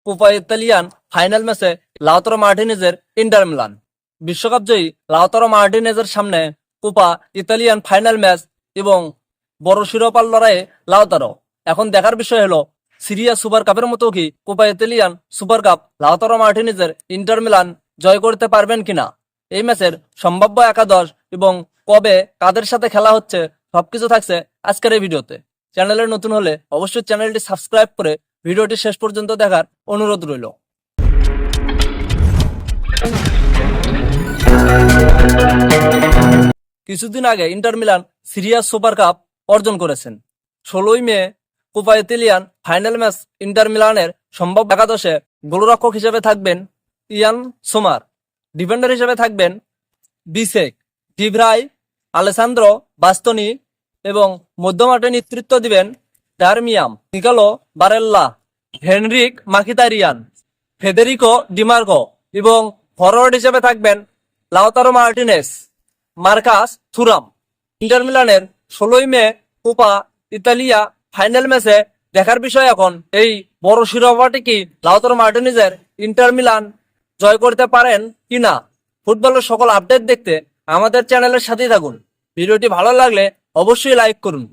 Copa Italian final ম্যাচে Lautaro মার্টিনেজের Inter Milan. বিশ্বকাপ জয়ী লাউতারো মার্টিনেজের সামনে কোপা ইতালিয়ান ফাইনাল ম্যাচ এবং বড় শিরোপার লড়াইয়ে লাউতারো। এখন দেখার বিষয় হলো সিরিয়া সুপার কাপের মতো কি Coppa Italian super cup Lautaro মার্টিনেজের ইন্টার মিলান জয় করতে পারবেন কিনা, এই ম্যাচের সম্ভাব্য একাদশ এবং কবে কাদের সাথে খেলা হচ্ছে সবকিছু থাকছে আজকের এই ভিডিওতে। চ্যানেলে নতুন হলে অবশ্যই চ্যানেলটি সাবস্ক্রাইব করে ভিডিওটি শেষ পর্যন্ত দেখার অনুরোধ রইল। কিছুদিন আগে Inter Milan Serie A super cup অর্জন করেছেন। 16ই May Coppa Italian final match Inter মিলানের সম্ভাব্য একাদশে গোলরক্ষক হিসেবে থাকবেন ইয়ান সোমার, ডিফেন্ডার হিসেবে থাকবেন বিসেক, ডিভ্রাই, আলেসান্দ্রো বাস্তনি এবং মধ্যমাঠে নেতৃত্ব দিবেন ডারমিয়াম, নিকালো বারেল্লা, হেনরিক মাখিতারিয়ান, ফেদেরিকো ডিমার্কো এবং ফরওয়ার্ড হিসেবে থাকবেন Lautaro Martinez, Marcus Thuram. Inter মিলানের 16ই মে কোপা ইতালিয়া ফাইনাল ম্যাচে দেখার বিষয় এখন এই বড় শিরোপাটি কি লাউতারো মার্টিনেজের ইন্টার মিলান জয় করতে পারেন কিনা। ফুটবলের সকল আপডেট দেখতে আমাদের চ্যানেলের সাথেই থাকুন। ভিডিওটি ভালো লাগলে অবশ্যই লাইক করুন।